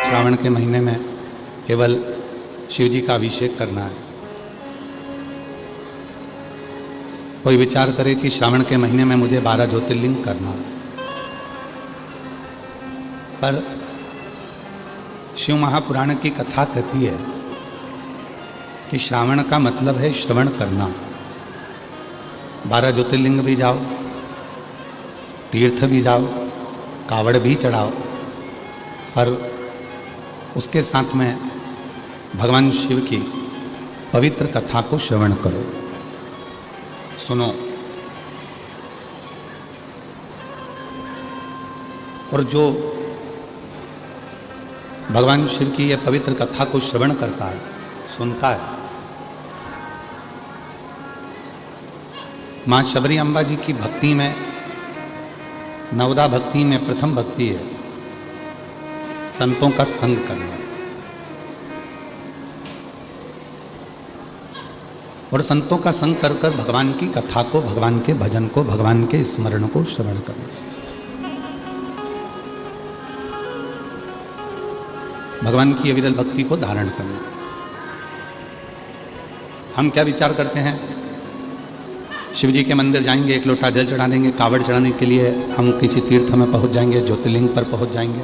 श्रावण के महीने में केवल शिव जी का अभिषेक करना है। कोई विचार करे कि श्रावण के महीने में मुझे 12 ज्योतिर्लिंग करना है, पर शिव महापुराण की कथा कहती है कि श्रावण का मतलब है श्रवण करना। 12 ज्योतिर्लिंग भी जाओ, तीर्थ भी जाओ, कावड़ भी चढ़ाओ, पर उसके साथ में भगवान शिव की पवित्र कथा को श्रवण करो, सुनो। और जो भगवान शिव की यह पवित्र कथा को श्रवण करता है, सुनता है, मां शबरी अम्बा जी की भक्ति में, नवदा भक्ति में प्रथम भक्ति है संतों का संग करना। और संतों का संग कर कर भगवान की कथा को, भगवान के भजन को, भगवान के स्मरण को श्रवण करना। भगवान की अविरल भक्ति को धारण करना। हम क्या विचार करते हैं, शिव जी के मंदिर जाएंगे, एक लोटा जल चढ़ा देंगे, कावड़ चढ़ाने के लिए हम किसी तीर्थ में पहुंच जाएंगे, ज्योतिर्लिंग पर पहुंच जाएंगे।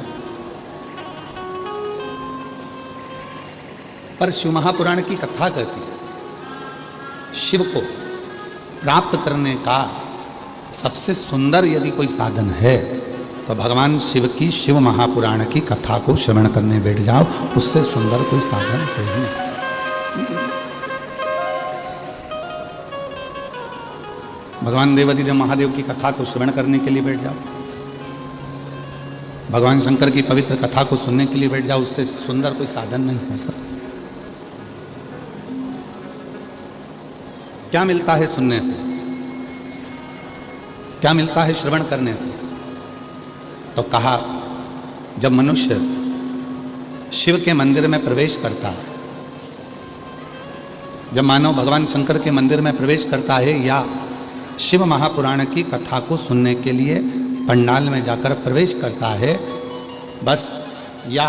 पर शिव महापुराण की कथा कहती है शिव को प्राप्त करने का सबसे सुंदर यदि कोई साधन है तो भगवान शिव की, शिव महापुराण की कथा को श्रवण करने बैठ जाओ, उससे सुंदर कोई साधन हो ही नहीं सकता। भगवान देवाधिदेव महादेव की कथा को श्रवण करने के लिए बैठ जाओ, भगवान शंकर की पवित्र कथा को सुनने के लिए बैठ जाओ, उससे सुंदर कोई साधन नहीं हो सकता। क्या मिलता है सुनने से, क्या मिलता है श्रवण करने से? तो कहा, जब मनुष्य शिव के मंदिर में प्रवेश करता है, जब मानव भगवान शंकर के मंदिर में प्रवेश करता है या शिव महापुराण की कथा को सुनने के लिए पंडाल में जाकर प्रवेश करता है, बस, या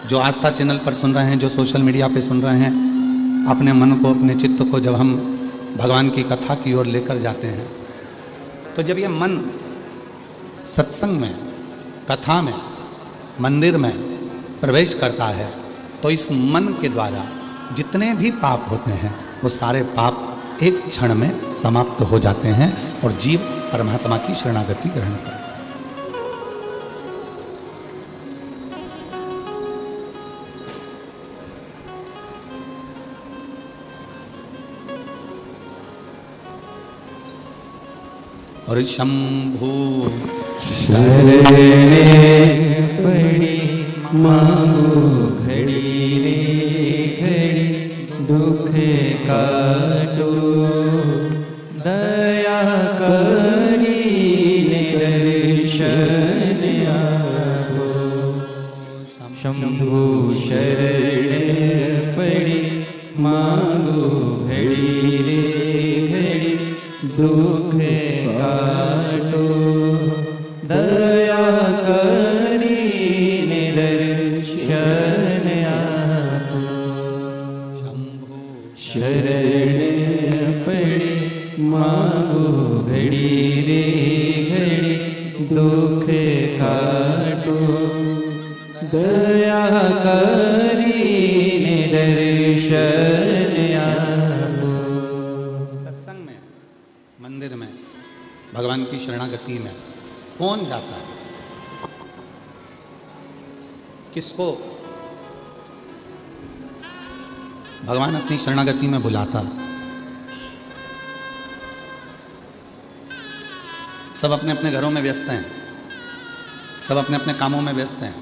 जो आस्था चैनल पर सुन रहे हैं, जो सोशल मीडिया पे सुन रहे हैं, अपने मन को, अपने चित्त को जब हम भगवान की कथा की ओर लेकर जाते हैं, तो जब ये मन सत्संग में, कथा में, मंदिर में प्रवेश करता है, तो इस मन के द्वारा जितने भी पाप होते हैं वो सारे पाप एक क्षण में समाप्त हो जाते हैं और जीव परमात्मा की शरणागति ग्रहण करता है। और शंभु शरणे पड़ी मांगो घड़ी रे घड़ी, दुख काटो दया करी दर्शन आपो। शंभु शरण पड़ी मांगो घड़ी रे घड़ी, दुख काटो दया करी दर्शन आपो। शंभु शरण पड़ी मांगो घड़ी रे घड़ी, दुख काटो दया करी दर्शन आपो। सत्संग में, मंदिर में, भगवान की शरणागति में कौन जाता है? किसको भगवान अपनी शरणागति में बुलाता है? सब अपने अपने घरों में व्यस्त हैं, सब अपने अपने कामों में व्यस्त हैं।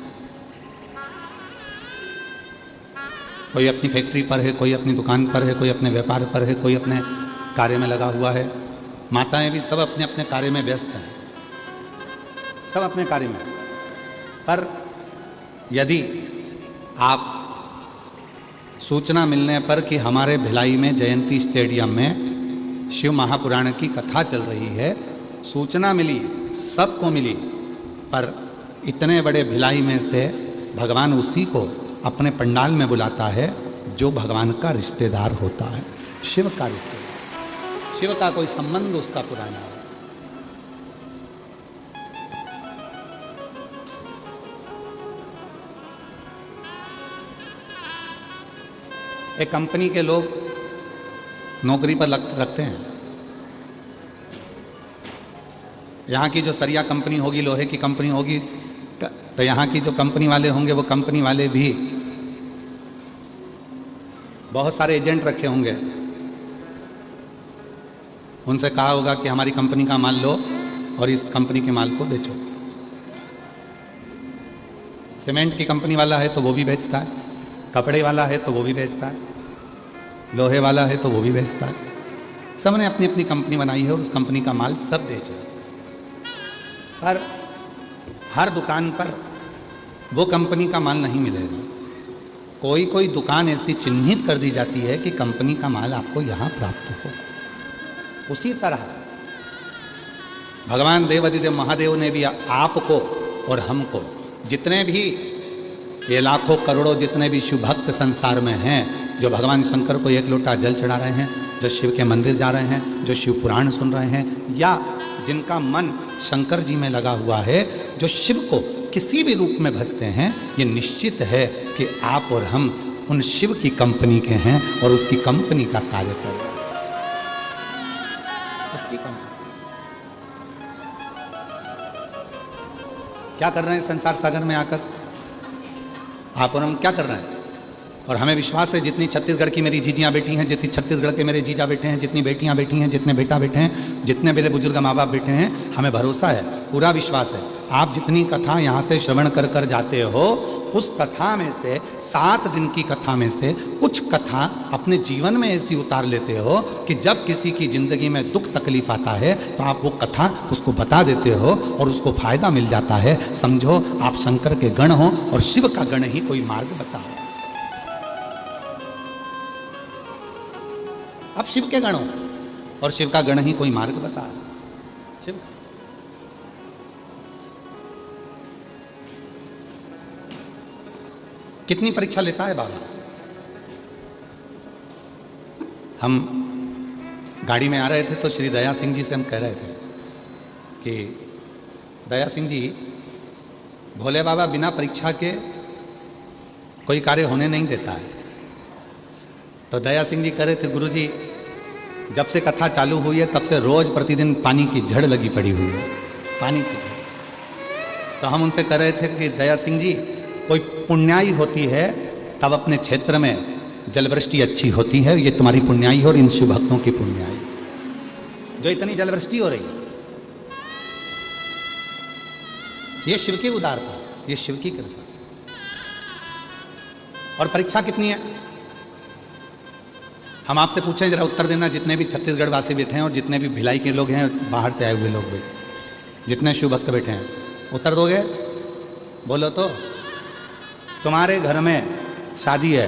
कोई अपनी फैक्ट्री पर है, कोई अपनी दुकान पर है, कोई अपने व्यापार पर है, कोई अपने कार्य में लगा हुआ है। माताएं भी सब अपने अपने कार्य में व्यस्त हैं, सब अपने कार्य में। पर यदि आप सूचना मिलने पर कि हमारे भिलाई में जयंती स्टेडियम में शिव महापुराण की कथा चल रही है, सूचना मिली, सबको मिली, पर इतने बड़े भिलाई में से भगवान उसी को अपने पंडाल में बुलाता है जो भगवान का रिश्तेदार होता है, शिव का रिश्तेदार। शिव का कोई संबंध उसका पुराना है। एक कंपनी के लोग नौकरी पर रखते हैं। यहाँ की जो सरिया कंपनी होगी, लोहे की कंपनी होगी, तो यहाँ की जो कंपनी वाले होंगे वो कंपनी वाले भी बहुत सारे एजेंट रखे होंगे। उनसे कहा होगा कि हमारी कंपनी का माल लो और इस कंपनी के माल को बेचो। सीमेंट की कंपनी वाला है तो वो भी बेचता है, कपड़े वाला है तो वो भी बेचता है, लोहे वाला है तो वो भी बेचता है। सबने अपनी अपनी कंपनी बनाई है और उस कंपनी का माल सब बेचे। पर हर दुकान पर वो कंपनी का माल नहीं मिलेगा। कोई कोई दुकान ऐसी चिन्हित कर दी जाती है कि कंपनी का माल आपको यहाँ प्राप्त हो। उसी तरह भगवान देवाधिदेव महादेव ने भी आपको और हमको, जितने भी ये लाखों करोड़ों जितने भी शिव भक्त संसार में हैं, जो भगवान शंकर को एक लोटा जल चढ़ा रहे हैं, जो शिव के मंदिर जा रहे हैं, जो शिव पुराण सुन रहे हैं, या जिनका मन शंकर जी में लगा हुआ है, जो शिव को किसी भी रूप में भजते हैं, ये निश्चित है कि आप और हम उन शिव की कंपनी के हैं और उसकी कंपनी का कार्य चल रहा है। उसकी कंपनी क्या कर रहे हैं संसार सागर में आकर? आप और हम क्या कर रहे हैं? और हमें विश्वास है जितनी छत्तीसगढ़ की मेरी जीजियाँ बेटी हैं, जितनी छत्तीसगढ़ के मेरे जीजा बेटे हैं, जितनी बेटियाँ बेटी हैं, जितने बेटा बेटे हैं, जितने मेरे बुजुर्ग माँ बाप बेटे हैं, हमें भरोसा है, पूरा विश्वास है। आप जितनी कथा यहाँ से श्रवण कर कर जाते हो, उस कथा में से 7 दिन की कथा में से कुछ कथा अपने जीवन में ऐसी उतार लेते हो कि जब किसी की ज़िंदगी में दुख तकलीफ आता है तो आप वो कथा उसको बता देते हो और उसको फायदा मिल जाता है। समझो आप शंकर के गण हो और शिव का गण ही कोई मार्ग बताओ। अब शिव के गण हो और शिव का गण ही कोई मार्ग बता। शिव कितनी परीक्षा लेता है बाबा। हम गाड़ी में आ रहे थे तो श्री दया सिंह जी से हम कह रहे थे कि दया सिंह जी, भोले बाबा बिना परीक्षा के कोई कार्य होने नहीं देता है। तो दया सिंह जी कह रहे थे, गुरुजी जब से कथा चालू हुई है तब से रोज प्रतिदिन पानी की झड़ लगी पड़ी हुई है, पानी की। तो हम उनसे कह रहे थे कि दया सिंह जी, कोई पुण्याई होती है तब अपने क्षेत्र में जलवृष्टि अच्छी होती है। ये तुम्हारी पुण्याई है और इन शिव भक्तों की पुण्याई, जो इतनी जलवृष्टि हो रही है, ये शिव की उदारता, ये शिव की कृपा। और परीक्षा कितनी है हम आपसे पूछें, जरा उत्तर देना। जितने भी छत्तीसगढ़ वासी बैठे हैं और जितने भी भिलाई के लोग हैं, बाहर से आए हुए लोग भी, जितने शिव भक्त बैठे हैं, उत्तर दोगे? बोलो तो। तुम्हारे घर में शादी है,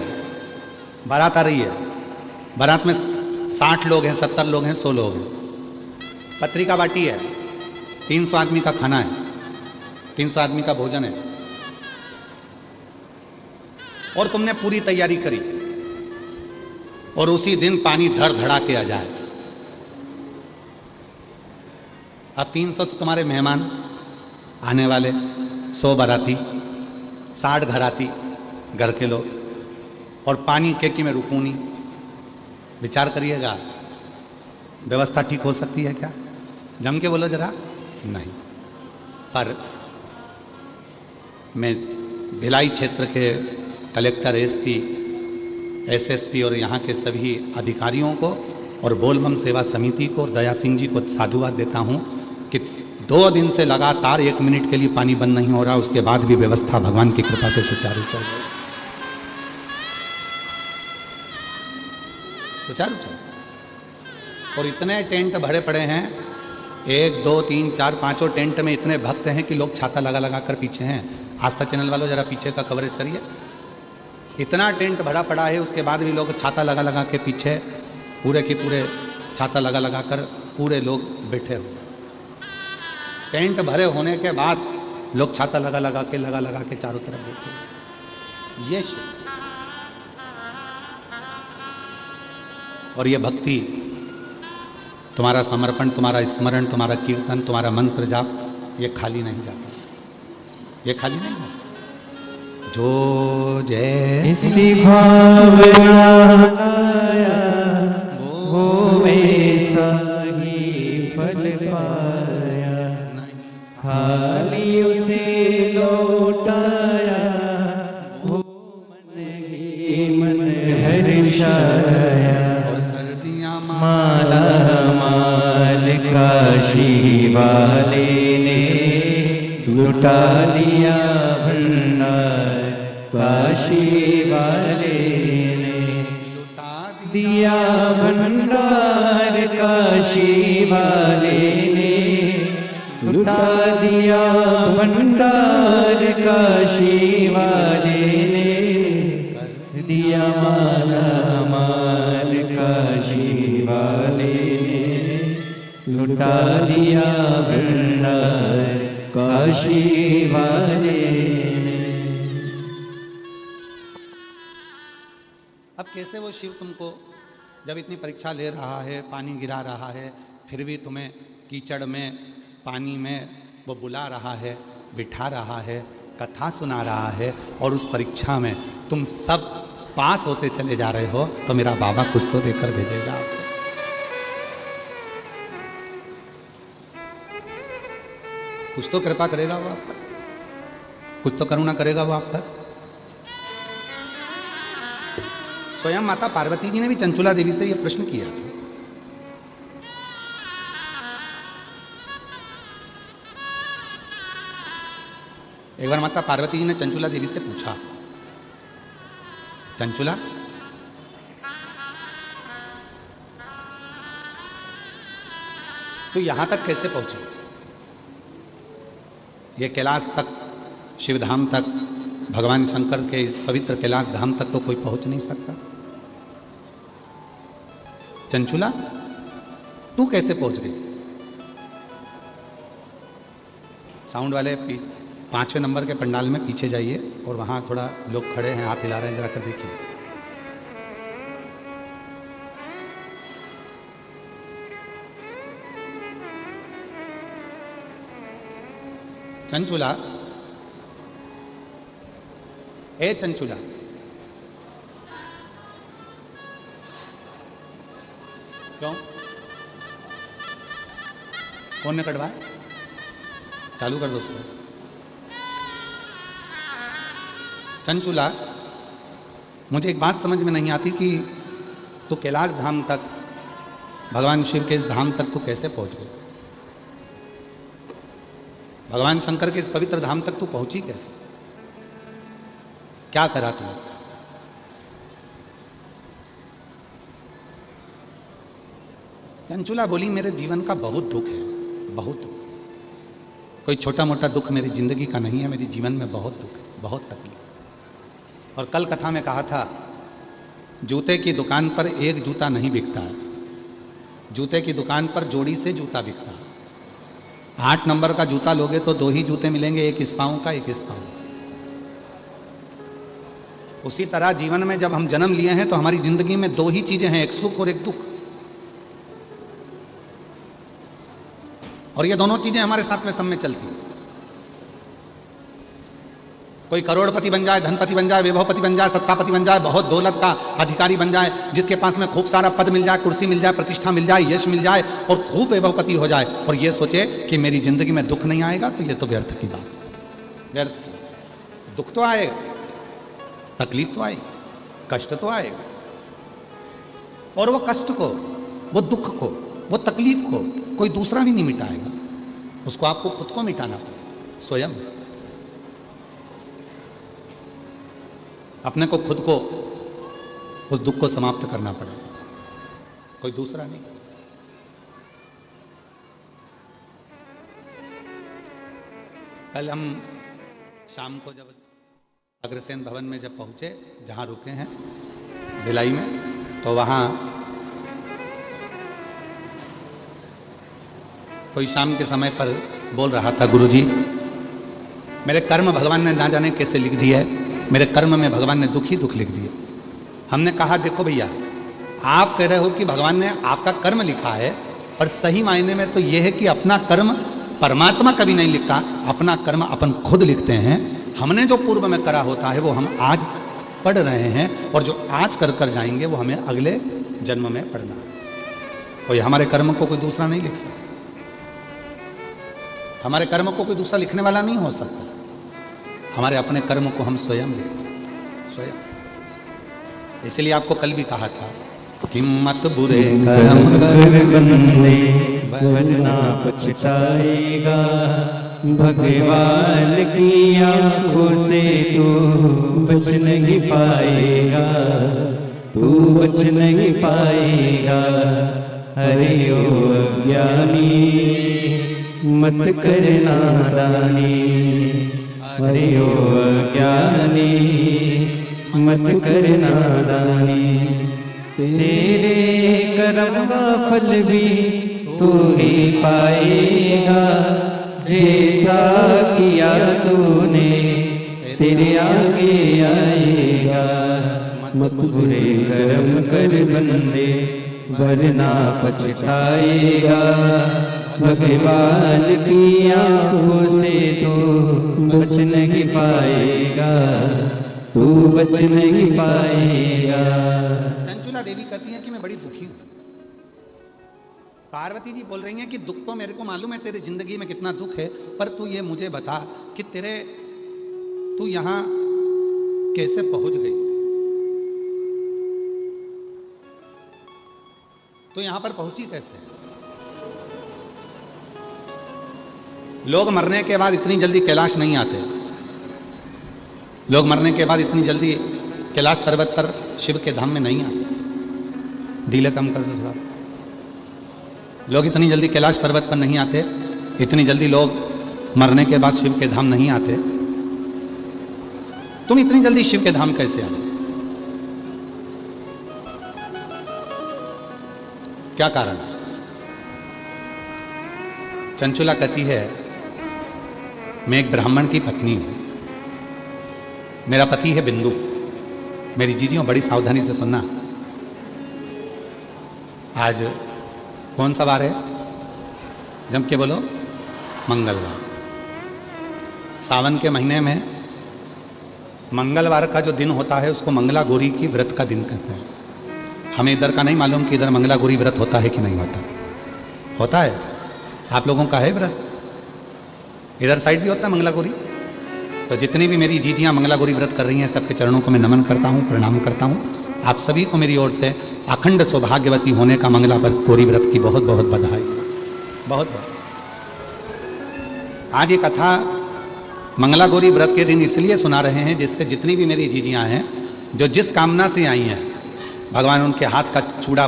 बारात आ रही है, बारात में 60 लोग हैं, 70 लोग हैं, 100 लोग हैं, पत्रिका बाटी है, 300 आदमी का खाना है, 300 आदमी का भोजन है, और तुमने पूरी तैयारी करी और उसी दिन पानी धड़ धड़ा के आ जाए। अब 300 तो तुम्हारे मेहमान आने वाले, 100 बाराती, 60 घराती घर के लोग, और पानी केकी में रुकू नहीं। विचार करिएगा, व्यवस्था ठीक हो सकती है क्या? जम के बोलो जरा। नहीं। पर मैं भिलाई क्षेत्र के कलेक्टर, एसपी, एसएसपी और यहाँ के सभी अधिकारियों को और बोलबम सेवा समिति को और दया सिंह जी को साधुवाद देता हूँ कि 2 दिन से लगातार 1 मिनट के लिए पानी बंद नहीं हो रहा, उसके बाद भी व्यवस्था भगवान की कृपा से सुचारू चल रही है। सुचारू चल। और इतने टेंट भरे पड़े हैं, 1, 2, 3, 4, 5 टेंट में इतने भक्त हैं कि लोग छाता लगा लगा कर पीछे हैं। आस्था चैनल वालों जरा पीछे का कवरेज करिए। इतना टेंट भरा पड़ा है, उसके बाद भी लोग छाता लगा लगा के पीछे, पूरे के पूरे छाता लगा लगा कर पूरे लोग बैठे हुए। टेंट भरे होने के बाद लोग छाता लगा के चारों तरफ बैठे। ये शिव और ये भक्ति, तुम्हारा समर्पण, तुम्हारा स्मरण, तुम्हारा कीर्तन, तुम्हारा मंत्र जाप, ये खाली नहीं जाता, ये खाली नहीं जाता। जो जैसी भावना लाया वो वैसा ही फल पाया, खाली उसे लौटाया वो मन ही मन हर्षाया। और कर दिया माला माल काशी वाले ने लुटा दिया भंडार, काशी वाले ने लुटा दिया भंडार, काशी वाले ने लुटा दिया भंडार, काशी वाले ने दिया माला माल, काशी वाले ने लुटा दिया भंडार, काशी वाले ने। अब कैसे वो शिव तुमको जब इतनी परीक्षा ले रहा है, पानी गिरा रहा है, फिर भी तुम्हें कीचड़ में, पानी में वो बुला रहा है, बिठा रहा है, कथा सुना रहा है, और उस परीक्षा में तुम सब पास होते चले जा रहे हो, तो मेरा बाबा कुछ तो देकर भेजेगा आपको। कुछ तो कृपा करेगा वो आप पर, कुछ तो करुणा करेगा वो आप पर। स्वयं माता पार्वती जी ने भी चंचुला देवी से यह प्रश्न किया। एक बार माता पार्वती जी ने चंचुला देवी से पूछा, चंचुला तो यहां तक कैसे पहुंचे? ये कैलाश तक, शिवधाम तक, भगवान शंकर के इस पवित्र कैलाश धाम तक तो कोई पहुंच नहीं सकता। चंचुला तू कैसे पहुंच गई? साउंड वाले 5वें नंबर के पंडाल में पीछे जाइए, और वहां थोड़ा लोग खड़े हैं, हाथ हिला रहे हैं, जरा कर देखिए। चंचुला, ए चंचुला, क्यों? कौन ने कटवाया? चालू कर दो उसको। चंचुला, मुझे एक बात समझ में नहीं आती कि तू कैलाश धाम तक, भगवान शिव के इस धाम तक तू कैसे पहुंच गई? भगवान शंकर के इस पवित्र धाम तक तू पहुंची कैसे? क्या करा तू? चंचुला बोली, मेरे जीवन का बहुत दुख है, बहुत दुख। कोई छोटा मोटा दुख मेरी जिंदगी का नहीं है, मेरे जीवन में बहुत दुख है, बहुत तकलीफ। और कल कथा में कहा था, जूते की दुकान पर एक जूता नहीं बिकता है, जूते की दुकान पर जोड़ी से जूता बिकता है। 8 नंबर का जूता लोगे तो 2 ही जूते मिलेंगे, एक इस पाँव का, एक इस पाँव। उसी तरह जीवन में जब हम जन्म लिए हैं तो हमारी जिंदगी में 2 ही चीजें हैं, एक सुख और एक दुख। और ये दोनों चीजें हमारे साथ में सब में चलती हैं। कोई करोड़पति बन जाए, धनपति बन जाए, वैभवपति बन जाए, सत्तापति बन जाए, बहुत दौलत का अधिकारी बन जाए, जिसके पास में खूब सारा पद मिल जाए, कुर्सी मिल जाए, प्रतिष्ठा मिल जाए, यश मिल जाए, और खूब वैभवपति हो जाए, और ये सोचे कि मेरी जिंदगी में दुख नहीं आएगा, तो ये तो व्यर्थ की बात, व्यर्थ। दुख तो आएगा, तकलीफ तो आएगी, कष्ट तो आएगा, और वो कष्ट को, वो दुख को, वो तकलीफ को कोई दूसरा भी नहीं मिटाएगा, उसको आपको खुद को मिटाना पड़ेगा, स्वयं। अपने को, खुद को उस दुख को समाप्त करना पड़ेगा, कोई दूसरा नहीं। कल हम शाम को जब अग्रसेन भवन में जब पहुंचे, जहां रुके हैं भिलाई में, तो वहां कोई शाम के समय पर बोल रहा था, गुरुजी मेरे कर्म भगवान ने ना जाने कैसे लिख दिए है, मेरे कर्म में भगवान ने दुख ही दुख लिख दिए। हमने कहा देखो भैया, आप कह रहे हो कि भगवान ने आपका कर्म लिखा है, पर सही मायने में तो यह है कि अपना कर्म परमात्मा कभी नहीं लिखता, अपना कर्म अपन खुद लिखते हैं। हमने जो पूर्व में करा होता है वो हम आज पढ़ रहे हैं, और जो आज कर कर जाएंगे वो हमें अगले जन्म में पढ़ना है। कोई हमारे कर्म को कोई दूसरा नहीं लिख सकता, हमारे कर्म को कोई दूसरा लिखने वाला नहीं हो सकता। हमारे अपने कर्म को हम स्वयं लिखते हैं, स्वयं। इसलिए आपको कल भी कहा था कि मत बुरे कर्म कर बंदे वरना पछताएगा, भगवान की आंखों से तू बच नहीं पाएगा, तू बच नहीं पाएगा। अरे ओ अज्ञानी मत कर नादानी, अरे ओ अज्ञानी मत कर नादानी। तेरे कर्म का फल भी तू ही पाएगा, जैसा किया तूने तेरे आगे आएगा। मत बुरे कर्म कर बंदे वरना पछताएगा, भगवान की आंखों से तो बच नहीं पाएगा, तू बच नहीं पाएगा। चंचुला देवी कहती है कि मैं बड़ी दुखी हूं। पार्वती जी बोल रही हैं कि दुख तो मेरे को मालूम है, तेरी जिंदगी में कितना दुख है, पर तू ये मुझे बता कि तू यहां कैसे पहुंच गई, तो यहां पर पहुंची कैसे? लोग मरने के बाद इतनी जल्दी कैलाश नहीं आते, लोग मरने के बाद इतनी जल्दी कैलाश पर्वत पर शिव के धाम में नहीं आते। डीले कम कर दो थोड़ा। लोग इतनी जल्दी कैलाश पर्वत पर नहीं आते, इतनी जल्दी लोग मरने के बाद शिव के धाम नहीं आते। तुम इतनी जल्दी शिव के धाम कैसे आए? क्या कारण? चंचुला कहती है मैं एक ब्राह्मण की पत्नी हूं, मेरा पति है बिंदु। मेरी जीजियों बड़ी सावधानी से सुनना। आज कौन सा वार है? जम के बोलो। मंगलवार। सावन के महीने में मंगलवार का जो दिन होता है उसको मंगला गौरी की व्रत का दिन कहते हैं। हमें इधर का नहीं मालूम कि इधर मंगला गौरी व्रत होता है कि नहीं होता। होता है? आप लोगों का है व्रत? इधर साइड भी होता है मंगला गौरी? तो जितनी भी मेरी जीजियाँ मंगला गौरी व्रत कर रही हैं सबके चरणों को मैं नमन करता हूँ, प्रणाम करता हूँ। आप सभी को मेरी ओर से अखंड सौभाग्यवती होने का मंगला गौरी व्रत की बहुत बहुत बधाई, बहुत बहुत। आज ये कथा मंगला गौरी व्रत के दिन इसलिए सुना रहे हैं जिससे जितनी भी मेरी जीजियाँ हैं जो जिस कामना से आई हैं, भगवान उनके हाथ का चूड़ा,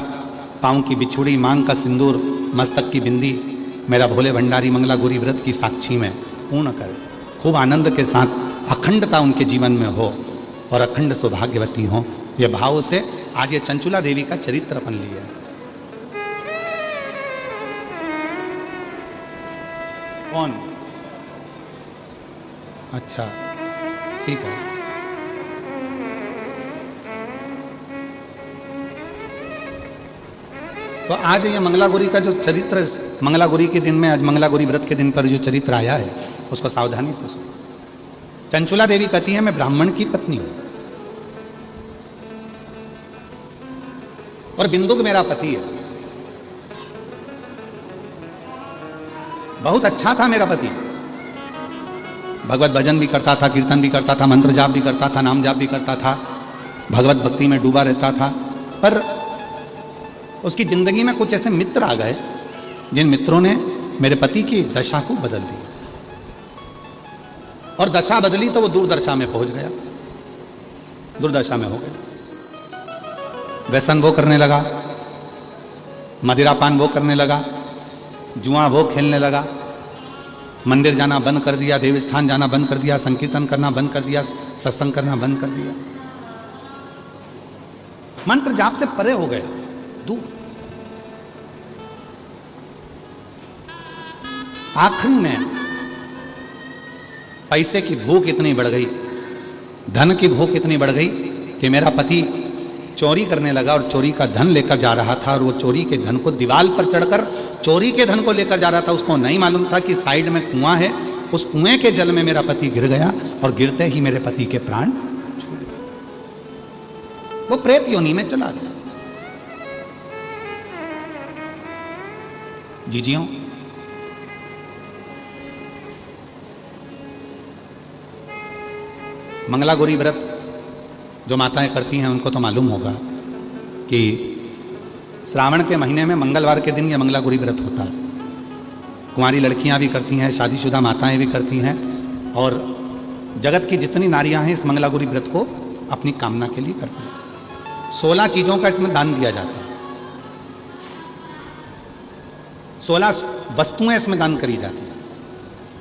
पाँव की बिछुड़ी, मांग का सिंदूर, मस्तक की बिंदी मेरा भोले भंडारी मंगला गौरी व्रत की साक्षी में पूर्ण करे। खूब आनंद के साथ अखंडता उनके जीवन में हो और अखंड सौभाग्यवती हो, ये भाव से आज ये चंचुला देवी का चरित्र अपन लिया है। कौन? अच्छा ठीक है। तो आज ये मंगला गौरी का जो चरित्र, मंगला गौरी के दिन में, आज मंगला गौरी व्रत के दिन पर जो चरित्र आया है उसको सावधानी से सुनो। चंचुला देवी कहती है मैं ब्राह्मण की पत्नी हूं और बिंदुक मेरा पति है। बहुत अच्छा था मेरा पति, भगवत भजन भी करता था, कीर्तन भी करता था, मंत्र जाप भी करता था, नाम जाप भी करता था, भगवत भक्ति में डूबा रहता था। पर उसकी जिंदगी में कुछ ऐसे मित्र आ गए जिन मित्रों ने मेरे पति की दशा को बदल दिया, और दशा बदली तो वो दुर्दशा में पहुंच गया, दुर्दशा में हो गया। व्यसन वो करने लगा, मदिरापान वो करने लगा, जुआ वो खेलने लगा, मंदिर जाना बंद कर दिया, देवस्थान जाना बंद कर दिया, संकीर्तन करना बंद कर दिया, सत्संग करना बंद कर दिया, मंत्र जाप से परे हो गया, दूर। आखिरी में पैसे की भूख इतनी बढ़ गई, धन की भूख इतनी बढ़ गई कि मेरा पति चोरी करने लगा और चोरी का धन लेकर जा रहा था, और वो चोरी के धन को दीवार पर चढ़कर चोरी के धन को लेकर जा रहा था। उसको नहीं मालूम था कि साइड में कुआं है, उस कुएं के जल में मेरा पति गिर गया और गिरते ही मेरे पति के प्राण छूट गए। वो प्रेत योनि में चला गया। जीजियों, मंगला गौरी व्रत जो माताएं करती हैं उनको तो मालूम होगा कि श्रावण के महीने में मंगलवार के दिन यह मंगला गौरी व्रत होता है। कुंवारी लड़कियां भी करती हैं, शादीशुदा माताएं भी करती हैं, और जगत की जितनी नारियां हैं इस मंगला गौरी व्रत को अपनी कामना के लिए करती हैं। 16 चीज़ों का इसमें दान दिया जाता है, 16 वस्तुएं इसमें दान करी जाती हैं,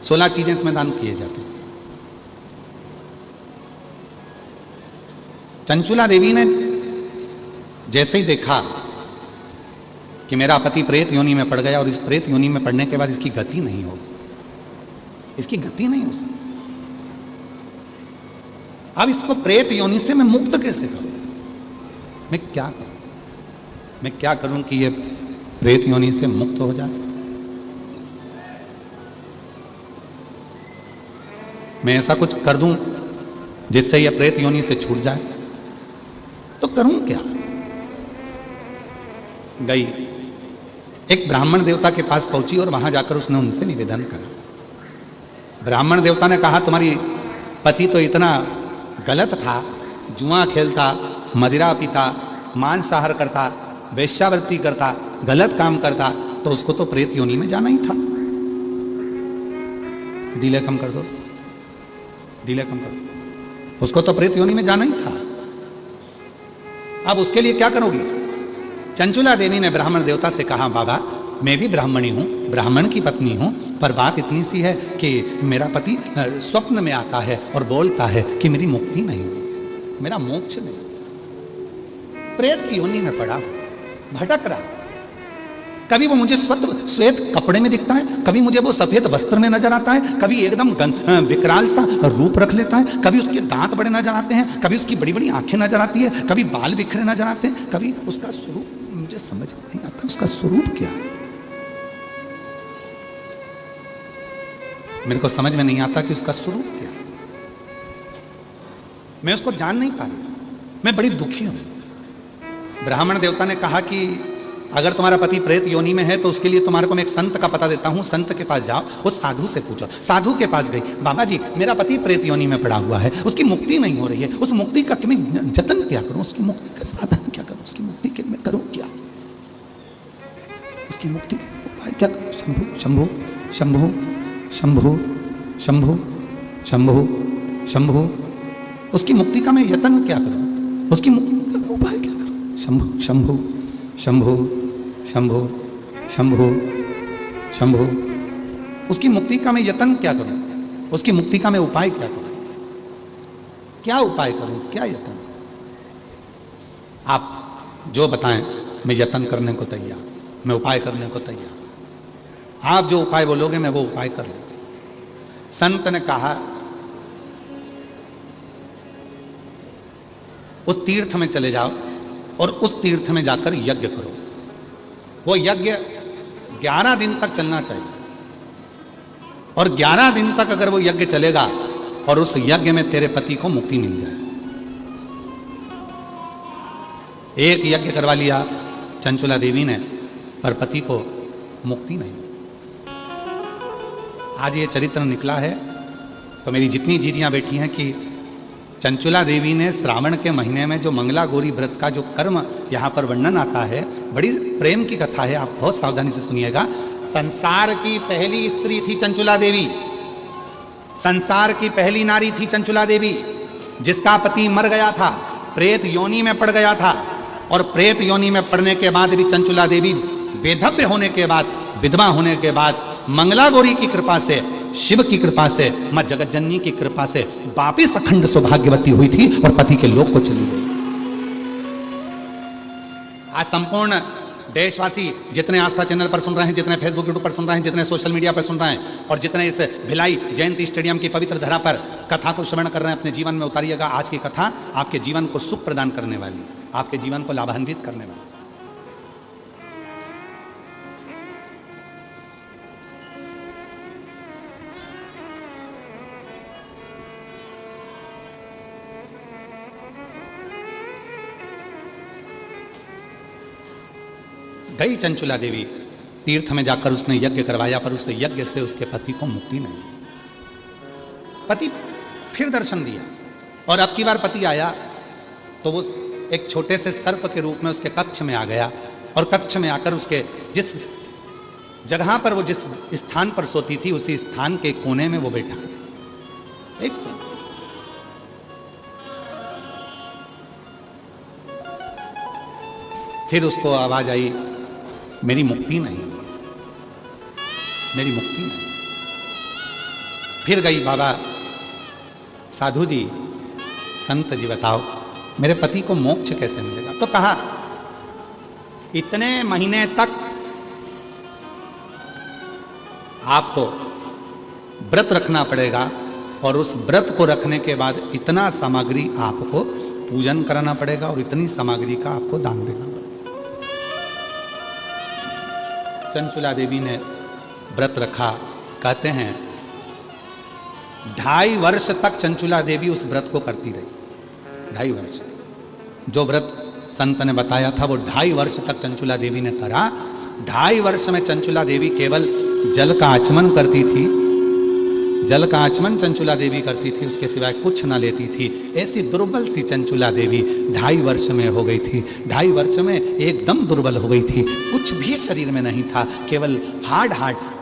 16 चीज़ें इसमें दान किए जाते हैं। चंचुला देवी ने जैसे ही देखा कि मेरा पति प्रेत योनि में पड़ गया और इस प्रेत योनि में पड़ने के बाद इसकी गति नहीं होगी, इसकी गति नहीं हो सकती, अब इसको प्रेत योनि से मैं मुक्त कैसे करूं? मैं क्या करूं? मैं क्या करूं कि ये प्रेत योनि से मुक्त हो जाए? मैं ऐसा कुछ कर दूं जिससे यह प्रेत योनि से छूट जाए, तो करूं क्या? गई, एक ब्राह्मण देवता के पास पहुंची और वहां जाकर उसने उनसे निवेदन करा। ब्राह्मण देवता ने कहा, तुम्हारी पति तो इतना गलत था, जुआ खेलता, मदिरा पीता, मांसाहार करता, वेश्यावृत्ति करता, गलत काम करता, तो उसको तो प्रेत योनि में जाना ही था। डीले कम कर दो, डीले कम कर दो, उसको तो प्रेत योनि में जाना ही था। अब उसके लिए क्या करोगी? चंचुला देवी ने ब्राह्मण देवता से कहा, बाबा मैं भी ब्राह्मणी हूँ, ब्राह्मण की पत्नी हूँ, पर बात इतनी सी है कि मेरा पति स्वप्न में आता है और बोलता है कि मेरी मुक्ति नहीं हुई, मेरा मोक्ष नहीं, प्रेत की योनि में पड़ा, भटक रहा। कभी वो मुझे श्वेत कपड़े में दिखता है, कभी मुझे वो सफेद वस्त्र में नजर आता है, कभी एकदम विकराल सा रूप रख लेता है, कभी उसके दांत बड़े नजर आते हैं, कभी उसकी बड़ी बड़ी आंखें नजर आती है, कभी बाल बिखरे नजर आते हैं, कभी उसका स्वरूप मुझे समझ नहीं आता, उसका स्वरूप क्या है? मेरे को समझ में नहीं आता कि उसका स्वरूप क्या है। मैं उसको जान नहीं पा रहा, मैं बड़ी दुखी हूं। ब्राह्मण देवता ने कहा कि अगर तुम्हारा पति प्रेत योनि में है तो उसके लिए तुम्हारे को मैं एक संत का पता देता हूं, संत के पास जाओ, उस साधु से पूछो। साधु के पास गई, बाबा जी मेरा पति प्रेत योनि में पड़ा हुआ है, उसकी मुक्ति नहीं हो रही है, उस मुक्ति का मैं जतन क्या करूं, उसकी मुक्ति का साधन क्या करूं, उसकी मुक्ति के मैं करूं क्या, उसकी मुक्ति का उपाय क्या करूं? शंभु शंभु शंभु शंभु शंभु शंभु शंभु, उसकी मुक्ति का मैं यत्न क्या करूं, उसकी मुक्ति का उपाय क्या करूं? शंभु शंभु शंभु शंभु शंभु शंभु, उसकी मुक्ति का मैं यत्न क्या करूं, उसकी मुक्ति का मैं उपाय क्या करूं, क्या उपाय करूं, क्या यत्न? आप जो बताएं मैं यत्न करने को तैयार, मैं उपाय करने को तैयार। आप जो उपाय बोलोगे मैं वो उपाय कर लूंगा। संत ने कहा, उस तीर्थ में चले जाओ और उस तीर्थ में जाकर यज्ञ करो। वो यज्ञ 11 दिन तक चलना चाहिए, और 11 दिन तक अगर वो यज्ञ चलेगा और उस यज्ञ में तेरे पति को मुक्ति मिल जाए। एक यज्ञ करवा लिया चंचुला देवी ने, पर पति को मुक्ति नहीं। आज ये चरित्र निकला है तो मेरी जितनी जीजियां बैठी हैं कि चंचुला देवी ने श्रावण के महीने में जो मंगला गौरी व्रत का जो कर्म यहाँ पर वर्णन आता है, बड़ी प्रेम की कथा है, आप बहुत सावधानी से सुनिएगा। संसार की पहली स्त्री थी चंचुला देवी, संसार की पहली नारी थी चंचुला देवी, जिसका पति मर गया था, प्रेत योनि में पड़ गया था, और प्रेत योनि में पड़ने के बाद भी चंचुला देवी वेधव्य होने के बाद, विधवा होने के बाद, मंगला गौरी की कृपा से, शिव की कृपा से, मां जगत जननी की कृपा से वापिस अखंड सौभाग्यवती हुई थी और पति के लोक को चली गई। आज संपूर्ण देशवासी जितने आस्था चैनल पर सुन रहे हैं, जितने फेसबुक यूट्यूब पर सुन रहे हैं, जितने सोशल मीडिया पर सुन रहे हैं और जितने इस भिलाई जयंती स्टेडियम की पवित्र धरा पर कथा को श्रवण कर रहे हैं, अपने जीवन में उतारिएगा। आज की कथा आपके जीवन को सुख प्रदान करने वाली, आपके जीवन को लाभान्वित करने वाली। गई चंचुला देवी तीर्थ में जाकर उसने यज्ञ करवाया, पर उस यज्ञ से उसके पति को मुक्ति नहीं। पति फिर दर्शन दिया और अब की बार पति आया तो वो एक छोटे से सर्प के रूप में उसके कक्ष में आ गया और कक्ष में आकर उसके जिस जगह पर वो जिस स्थान पर सोती थी उसी स्थान के कोने में वो बैठा गया। एक फिर उसको आवाज आई, मेरी मुक्ति नहीं, मेरी मुक्ति नहीं। फिर गई, बाबा साधु जी, संत जी बताओ मेरे पति को मोक्ष कैसे मिलेगा? तो कहा इतने महीने तक आपको व्रत रखना पड़ेगा और उस व्रत को रखने के बाद इतना सामग्री आपको पूजन कराना पड़ेगा और इतनी सामग्री का आपको दान देना पड़ेगा। चंचुला देवी ने व्रत रखा। कहते हैं 2.5 वर्ष तक चंचुला देवी उस व्रत को करती रही। 2.5 वर्ष जो व्रत संत ने बताया था वो 2.5 वर्ष तक चंचुला देवी ने करा। 2.5 वर्ष में चंचुला देवी केवल जल का आचमन करती थी, जल का आचमन चंचुला देवी करती थी, उसके सिवाय कुछ ना लेती थी। ऐसी दुर्बल सी चंचुला देवी 2.5 वर्ष में हो गई थी। 2.5 वर्ष में एकदम दुर्बल हो गई थी, कुछ भी शरीर में नहीं था, केवल हाड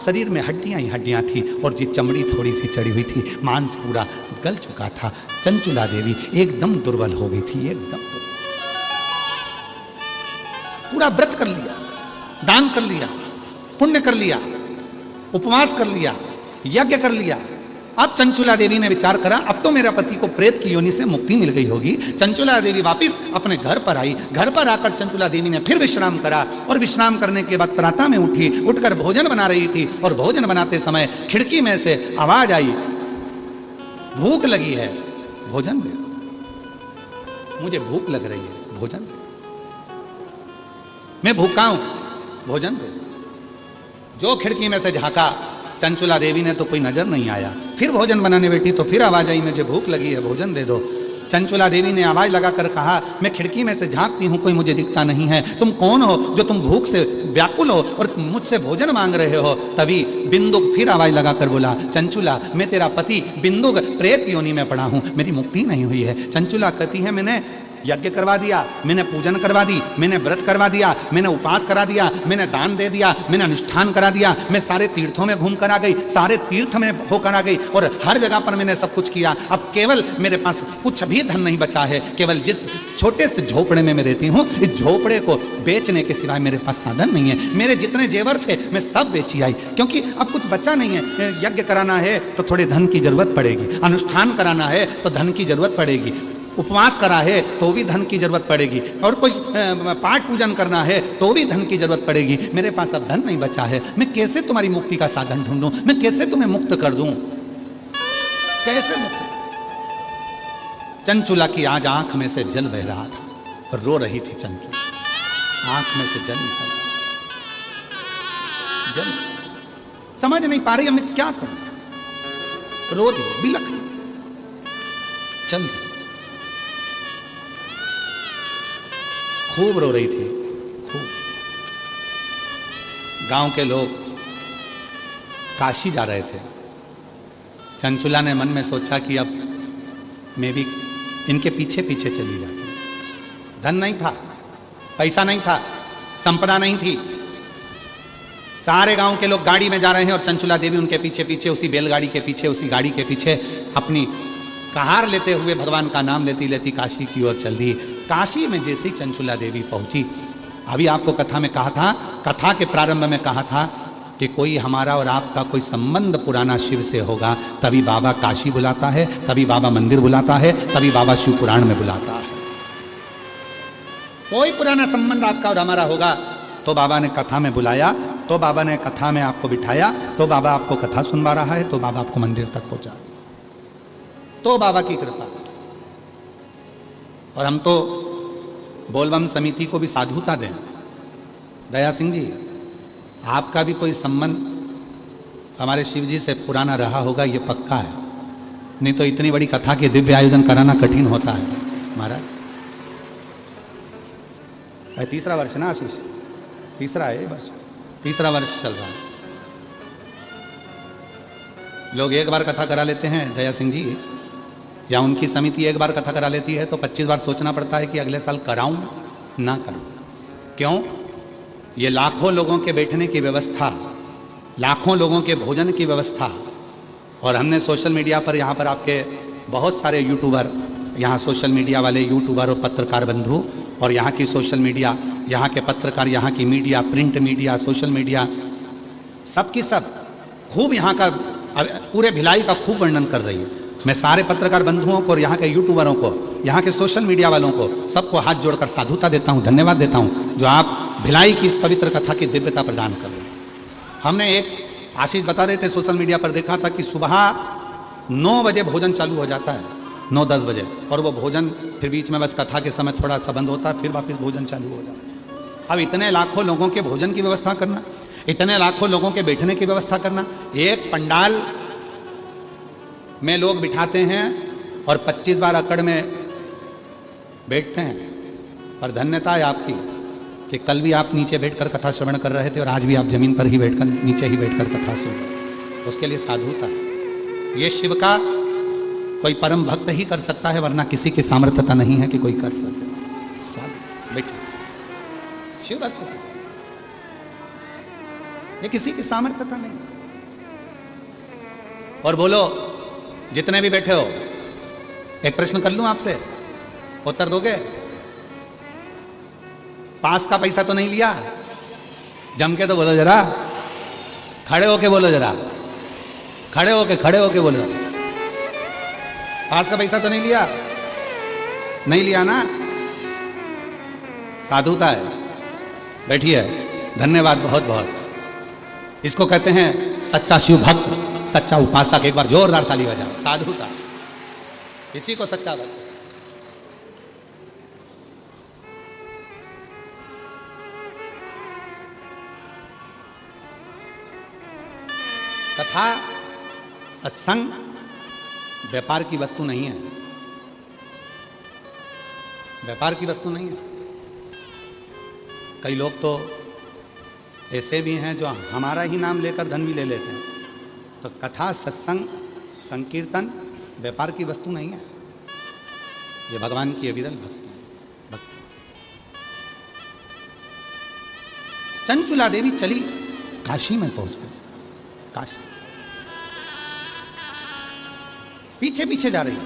शरीर में हड्डियां ही हड्डियां थी और जी चमड़ी थोड़ी सी चढ़ी हुई थी, मांस पूरा गल चुका था। चंचुला देवी एकदम दुर्बल हो गई थी, एकदम पूरा व्रत कर लिया, दान कर लिया, पुण्य कर लिया, उपवास कर लिया, यज्ञ कर लिया। अब चंचुला देवी ने विचार करा अब तो मेरा पति को प्रेत की योनि से मुक्ति मिल गई होगी। चंचुला देवी वापस अपने घर पर आई। घर पर आकर चंचुला देवी ने फिर विश्राम करा और विश्राम करने के बाद प्रातः में उठी, उठकर भोजन बना रही थी और भोजन बनाते समय खिड़की में से आवाज आई, भूख लगी है, भोजन दे, मुझे भूख लग रही है, भोजन दे, मैं भूखा हूं, भोजन दे। जो खिड़की में से झांका, चंचुला देवी ने तो कोई नजर नहीं आया। फिर भोजन बनाने बैठी तो फिर आवाज आई, मुझे भूख लगी है, भोजन दे दो। चंचुला देवी ने आवाज लगाकर कहा, मैं खिड़की में से झांकती हूं, कोई मुझे दिखता नहीं है, तुम कौन हो जो तुम भूख से व्याकुल हो और मुझसे भोजन मांग रहे हो? तभी बिंदुक फिर आवाज लगाकर बोला, चंचुला मैं तेरा पति बिंदुक प्रेत योनि में पड़ा हूं, मेरी मुक्ति नहीं हुई है। चंचुला कहती है मैंने यज्ञ करवा दिया, मैंने पूजन करवा दी, मैंने व्रत करवा दिया, मैंने उपास करा दिया, मैंने दान दे दिया, मैंने अनुष्ठान करा दिया, मैं सारे तीर्थों में घूम कर आ गई, सारे तीर्थ में होकर आ गई और हर जगह पर मैंने सब कुछ किया। अब केवल मेरे पास कुछ भी धन नहीं बचा है, केवल जिस छोटे से झोपड़े में मैं रहती हूँ, इस झोपड़े को बेचने के सिवाय मेरे पास साधन नहीं है। मेरे जितने जेवर थे मैं सब बेची आई, क्योंकि अब कुछ बचा नहीं है। यज्ञ कराना है तो थोड़े धन की जरूरत पड़ेगी, अनुष्ठान कराना है तो धन की जरूरत पड़ेगी, उपवास करा है तो भी धन की जरूरत पड़ेगी और कोई पाठ पूजन करना है तो भी धन की जरूरत पड़ेगी। मेरे पास अब धन नहीं बचा है, मैं कैसे तुम्हारी मुक्ति का साधन ढूंढूं, मैं कैसे तुम्हें मुक्त कर दूं, कैसे मुक्त? चंचुला की आज आंख में से जल बह रहा था और रो रही थी चंचुला, आंख में से जल निकल, जल समझ नहीं पा रही अब मैं क्या करूं, रो दी, बिलख दी, चल दी, खूब रो रही थी, खूब। गांव के लोग काशी जा रहे थे। चंचुला ने मन में सोचा कि अब मैं भी इनके पीछे पीछे चली जाती। धन नहीं था, पैसा नहीं था, संपदा नहीं थी, सारे गांव के लोग गाड़ी में जा रहे हैं और चंचुला देवी उनके पीछे पीछे, उसी बैलगाड़ी के पीछे, उसी गाड़ी के पीछे अपनी कहार लेते हुए भगवान का नाम लेती लेती काशी की ओर चल दी। काशी में जैसी चंचुला देवी पहुंची, अभी आपको कथा में कहा था, कथा के प्रारंभ में कहा था कि कोई हमारा और आपका कोई संबंध पुराना शिव से होगा, तभी बाबा काशी बुलाता है, तभी बाबा मंदिर बुलाता है, तभी बाबा शिव पुराण में बुलाता है। कोई पुराना संबंध आपका और हमारा होगा तो बाबा ने कथा में बुलाया, तो बाबा ने कथा में आपको बिठाया, तो बाबा आपको कथा सुनवा रहा है, तो बाबा आपको मंदिर तक पहुंचा, तो बाबा की कृपा। और हम तो बोलबम समिति को भी साधुता दें। दया सिंह जी, आपका भी कोई संबंध हमारे शिव जी से पुराना रहा होगा, ये पक्का है, नहीं तो इतनी बड़ी कथा के दिव्य आयोजन कराना कठिन होता है महाराज। तीसरा वर्ष ना आशीष, तीसरा है बस, तीसरा वर्ष चल रहा है। लोग एक बार कथा करा लेते हैं दया सिंह जी, या उनकी समिति एक बार कथा करा लेती है तो 25 बार सोचना पड़ता है कि अगले साल कराऊं ना करूं। क्यों? ये लाखों लोगों के बैठने की व्यवस्था, लाखों लोगों के भोजन की व्यवस्था, और हमने सोशल मीडिया पर यहाँ पर आपके बहुत सारे यूट्यूबर, यहाँ सोशल मीडिया वाले यूट्यूबर और पत्रकार बंधु, और यहाँ की सोशल मीडिया, यहाँ के पत्रकार, यहाँ की media, print media, social media, सब की सब खूब यहाँ का पूरे भिलाई का खूब वर्णन कर रही है। मैं सारे पत्रकार बंधुओं को और यहाँ के यूट्यूबरों को, यहाँ के सोशल मीडिया वालों को, सबको हाथ जोड़कर साधुता देता हूँ, धन्यवाद देता हूँ जो आप भिलाई की इस पवित्र कथा की दिव्यता प्रदान कर रहे हैं। हमने एक आशीष बता रहे थे सोशल मीडिया पर देखा था कि सुबह 9 बजे भोजन चालू हो जाता है, 9-10 बजे, और वो भोजन फिर बीच में बस कथा के समय थोड़ा सा बंद होता है, फिर वापस भोजन चालू हो जाता है। अब इतने लाखों लोगों के भोजन की व्यवस्था करना, इतने लाखों लोगों के बैठने की व्यवस्था करना, एक पंडाल में लोग बिठाते हैं और 25 बार अकड़ में बैठते हैं। पर धन्यता है आपकी कि कल भी आप नीचे बैठकर कथा श्रवण कर रहे थे और आज भी आप जमीन पर ही बैठकर, नीचे ही बैठकर कथा सुन रहे हैं। उसके लिए साधुता। ये शिव का कोई परम भक्त ही कर सकता है, वरना किसी की सामर्थ्यता नहीं है कि कोई कर सके। बैठिए, शिव भक्त को ये किसी की सामर्थ्यता नहीं। और बोलो, जितने भी बैठे हो, एक प्रश्न कर लूं आपसे, उत्तर दोगे? पास का पैसा तो नहीं लिया? जम के तो बोलो जरा, खड़े होके बोलो जरा, खड़े होके बोलो। पास का पैसा तो नहीं लिया? नहीं लिया ना? साधुता है। बैठिए, धन्यवाद बहुत बहुत। इसको कहते हैं सच्चा शिव भक्त, सच्चा उपासक। एक बार जोरदार ताली बजाओ। साधुता, इसी को सच्चा भक्त। कथा, सत्संग व्यापार की वस्तु नहीं है, व्यापार की वस्तु नहीं है। कई लोग तो ऐसे भी हैं जो हमारा ही नाम लेकर धन भी ले लेते हैं। तो कथा, सत्संग, संकीर्तन व्यापार की वस्तु नहीं है, ये भगवान की अविरल भक्ति। चंचुला देवी चली, काशी में पहुंच गई। काशी पीछे पीछे जा रही है,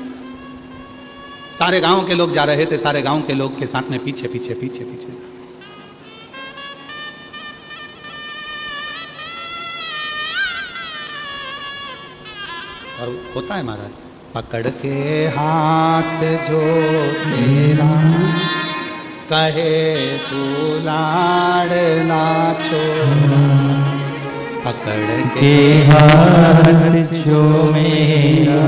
सारे गांव के लोग जा रहे थे, सारे गांव के लोग के साथ में पीछे पीछे पीछे पीछे। और होता है महाराज, पकड़ के हाथ जो तेरा कहे तू लाडला छोरा, पकड़ के हाथ जो मेरा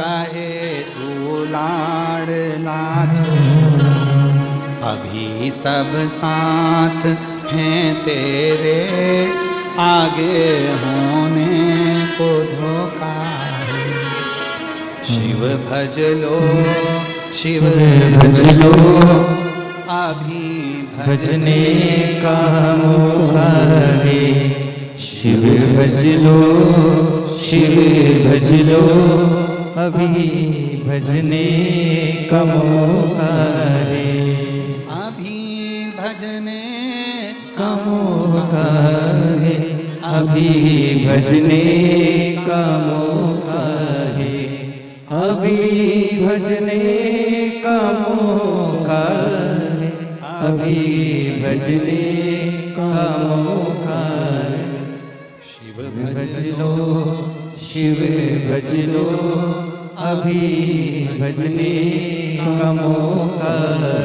कहे तू लाडला छोरा, अभी सब साथ हैं तेरे, आगे होने को धोखा है। शिव भज लो, शिव भज लो, अभी भजने का मौका है। शिव भज लो, शिव भज लो, अभी भजने का मौका है। अभी भजने का मौका है, अभी भजने का मौका है, अभी भजने का मौका है, अभी भजने का मौका है। शिव भज लो, शिव भज लो, अभी भजने का मौका है।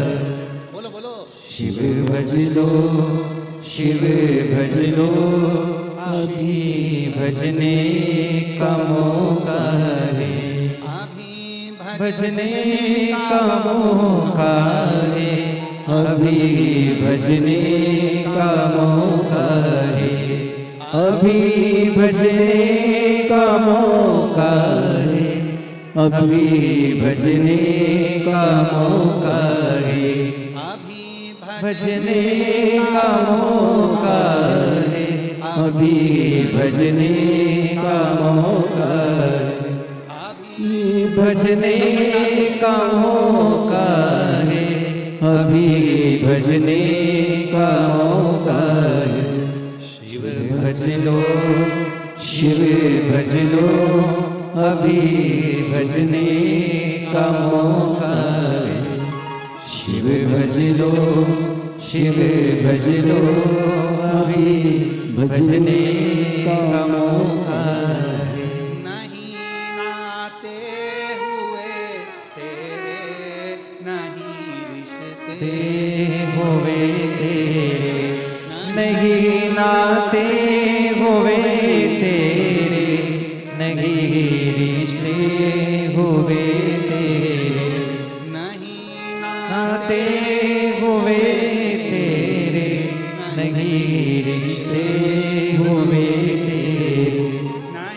बोलो बोलो, शिव भज लो, शिव भज लो अभी भजने का मौका है, अभी भजने का मौका है, अभी भजने का मौका है, अभी भजने का मौका है, अभी भजने का मौका है, अभी भजने का मौका है, अभी भजने का मौका है, अभी भजने का मौका है, अभी भजने का मौका है। शिव भज लो, शिव भज लो, अभी भजने का मौका है। शिव भज लो, शिव भज लो, अभी भजने का मौका है। नहीं नाते हुए तेरे, नहीं रिश्ते ते होवे तेरे, नहीं नाते होवे तेरे, नहीं रिश्ते होवे तेरे, नहीं नाते होवे तेरे, नहीं रिश्ते होवे तेरे,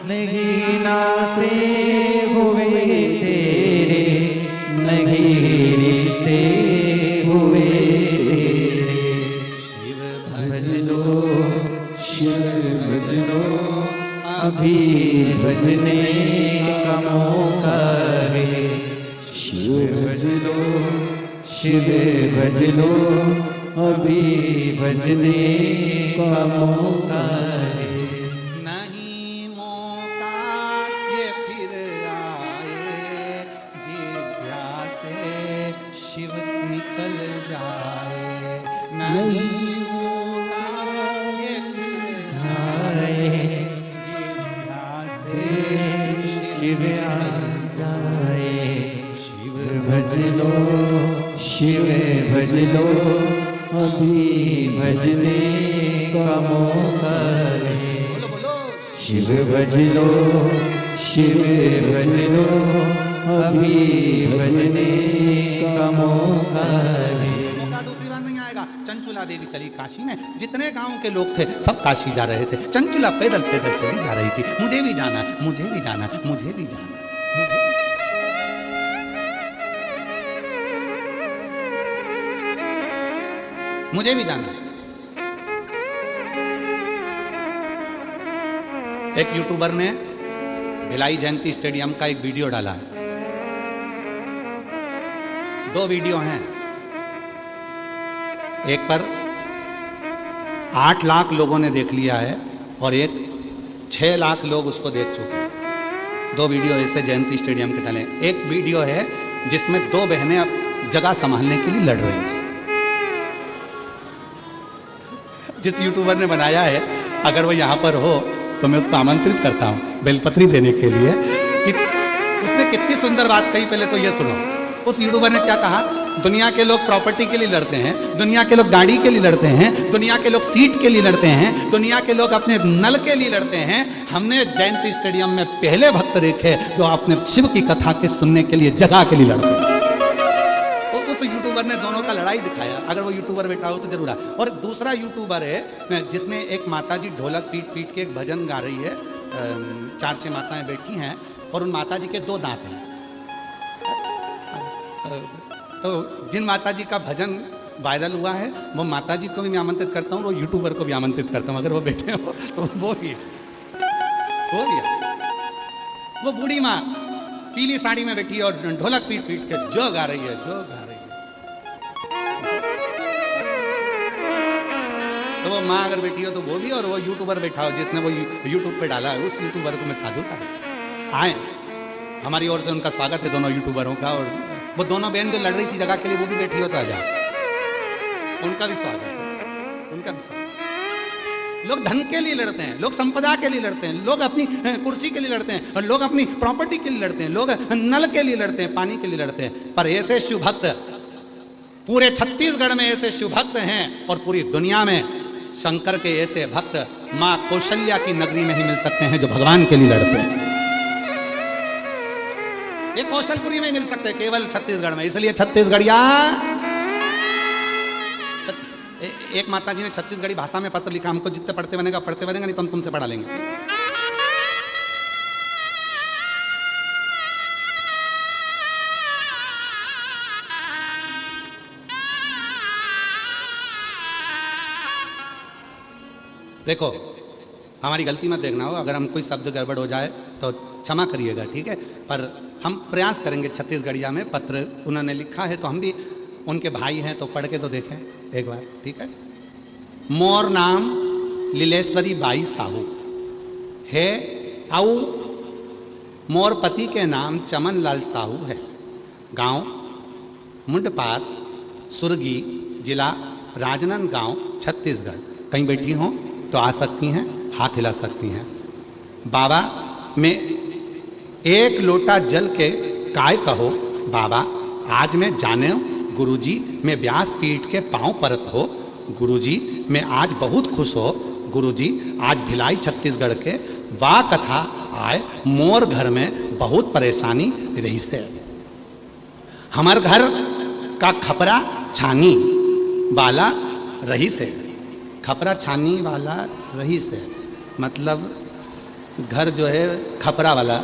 नहीं नाते होवे तेरे, नहीं रिश्ते हुए तेरे। शिव भज लो, शिव भज लो, अभी भजने का मौका है। शिव भज लो, शिव भज लो, अभी भजने का मौका है। नहीं मौका ये फिर आए, जिज्ञासे शिव निकल जाए। नहीं मौका ये फिर आए, जिज्ञासे शिव आ जाए। शिव भज लो, शिव भज लो, अभी भजने का मौका है। बोलो बोलो शिव भज लो, शिव भज लो, अभी भजने का मौका है। मौका दूसरी बार नहीं आएगा। चंचुला देवी चली काशी में, जितने गांव के लोग थे सब काशी जा रहे थे। चंचुला पैदल पैदल चली जा रही थी। मुझे भी जाना, मुझे भी जाना, मुझे भी जाना, मुझे भी। मुझे भी जाना। एक यूट्यूबर ने भिलाई जयंती स्टेडियम का एक वीडियो डाला है। 2 वीडियो हैं। एक पर 8 लाख लोगों ने देख लिया है और एक 6 लाख लोग उसको देख चुके हैं। 2 वीडियो ऐसे जयंती स्टेडियम के डाले। एक वीडियो है जिसमें 2 बहनें अब जगह संभालने के लिए लड़ रही हैं। जिस यूट्यूबर ने बनाया है, अगर वो यहाँ पर हो तो मैं उसको आमंत्रित करता हूँ बेलपत्री देने के लिए कि उसने कितनी सुंदर बात कही। पहले तो ये सुनो, उस यूट्यूबर ने क्या कहा। दुनिया के लोग प्रॉपर्टी के लिए लड़ते हैं, दुनिया के लोग गाड़ी के लिए लड़ते हैं, दुनिया के लोग सीट के लिए लड़ते हैं, दुनिया के लोग अपने नल के लिए लड़ते हैं। हमने जयंती स्टेडियम में पहले भक्त देखे जो अपने शिव की कथा के सुनने के लिए जगह के लिए लड़ते हैं। तो उस यूट्यूबर ने दोनों का लड़ाई दिखाया। अगर वो यूट्यूबर बैठा हो तो जरूर। और दूसरा यूट्यूबर है जिसने एक माताजी ढोलक पीट पीट के एक भजन गा रही है। 4-6 माताएं बैठी हैं और उन माताजी के 2 दांत हैं। तो जिन माताजी का भजन वायरल हुआ है वो माताजी को भी मैं आमंत्रित करता हूँ, वो यूट्यूबर को भी आमंत्रित करता हूँ। अगर वो बैठे हो तो वो भी है। वो बूढ़ी माँ पीली साड़ी में बैठी है और ढोलक पीट पीट के जो गा रही है, जो गा रही है। तो वो माँ अगर बैठी हो तो वो भी, और वो यूट्यूबर बैठा हो जिसने वो यूट्यूब पे डाला है, उस यूट्यूबर को मैं साधु का आए। हमारी ओर से उनका स्वागत है दोनों यूट्यूबरों का। और वो दोनों बहन जो लड़ रही थी जगह के लिए, वो भी बैठी हो तो आ जाओ, उनका भी स्वागत है, उनका भी स्वागत। लोग धन के लिए लड़ते हैं, लोग संपदा के लिए लड़ते हैं, लोग अपनी कुर्सी के लिए लड़ते हैं, और लोग अपनी प्रॉपर्टी के लिए लड़ते हैं, लोग नल के लिए लड़ते हैं, पानी के लिए लड़ते हैं। पर ऐसे शिव भक्त पूरे छत्तीसगढ़ में ऐसे शिव भक्त हैं और पूरी दुनिया में शंकर के ऐसे भक्त मां कौशल्या की नगरी में ही मिल सकते हैं जो भगवान के लिए लड़ते हैं। ये कौशलपुरी में मिल सकते हैं, केवल छत्तीसगढ़ में। इसलिए छत्तीसगढ़िया, एक माता जी ने छत्तीसगढ़ी भाषा में पत्र लिखा, हमको जितने पढ़ते बनेगा पढ़ते बनेगा, नहीं तो हम तुमसे पढ़ा लेंगे। देखो, हमारी गलती मत देखना हो, अगर हम कोई शब्द गड़बड़ हो जाए तो क्षमा करिएगा, ठीक है। पर हम प्रयास करेंगे। छत्तीसगढ़िया में पत्र उन्होंने लिखा है, तो हम भी उनके भाई हैं तो पढ़ के तो देखें एक बार, ठीक है। मोर नाम लीलेश्वरी बाई साहू है, आउ मोर पति के नाम चमन लाल साहू है। गांव मुंडपार, सुरगी, जिला राजनांदगांव, छत्तीसगढ़। कहीं बैठी हों तो आ सकती हैं, हाथ हिला सकती हैं। बाबा में एक लोटा जल के काय कहो, बाबा आज मैं जाने गुरुजी मैं व्यासपीठ के पांव परत हो। गुरुजी मैं आज बहुत खुश हो। गुरुजी आज भिलाई छत्तीसगढ़ के वाह कथा आए, मोर घर में बहुत परेशानी रही से। हमार घर का खपरा छानी वाला रही से। खपरा छानी वाला रही से मतलब घर जो है खपरा वाला,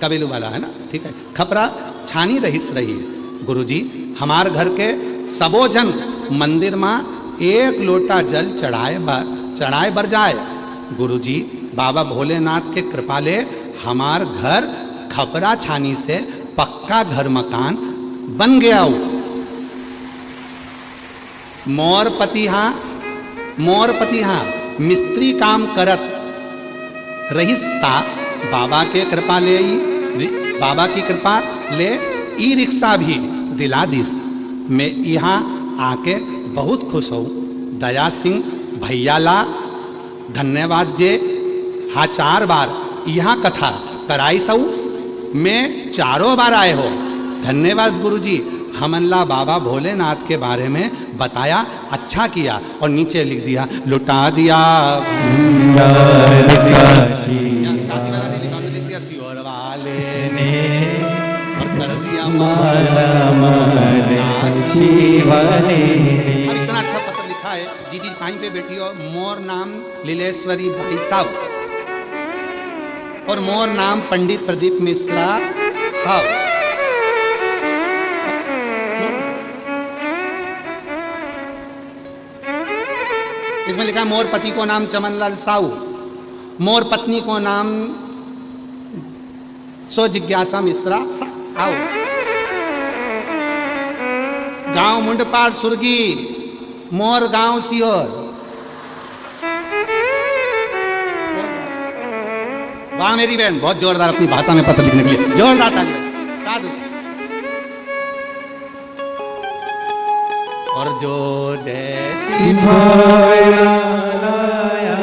कबीलू वाला है ना, ठीक है। खपरा छानी रहीस रही है। गुरुजी हमार घर के सबो जन मंदिर में एक लोटा जल चढ़ाए बर जाए। गुरुजी बाबा भोलेनाथ के कृपा ले हमार घर खपरा छानी से पक्का घर मकान बन गया हो। मोर पति हाँ मिस्त्री काम करत रहिस्ता। बाबा के कृपा ले, बाबा की कृपा ले ई रिक्शा भी दिला दिस। मैं यहाँ आके बहुत खुश हूँ। दया सिंह भैयाला धन्यवाद जे हाँ 4 बार यहाँ कथा कराई सऊ। मैं 4 बार आए हो। धन्यवाद गुरुजी, हमला बाबा भोलेनाथ के बारे में बताया, अच्छा किया। और नीचे लिख दिया लुटा दिया काशी वाला ने लिखा, लिख दिया सियोर वाले ने और कर दिया अब इतना अच्छा पत्र लिखा है। जी पाई पे बेटी हो। मोर नाम लीलेश्वरी भाई साहब और मोर नाम पंडित प्रदीप मिश्रा। हाँ इसमें लिखा मोर पति को नाम चमनलाल साहू, मोर पत्नी को नाम सो जिज्ञासा मिश्रा साहू। गांव मुंडपार सुरगी, मोर गांव सियोर। वाह मेरी बहन, बहुत जोरदार अपनी भाषा में पत्र लिखने के लिए जोरदार ताली। साधु और जो जैसी भावना लाया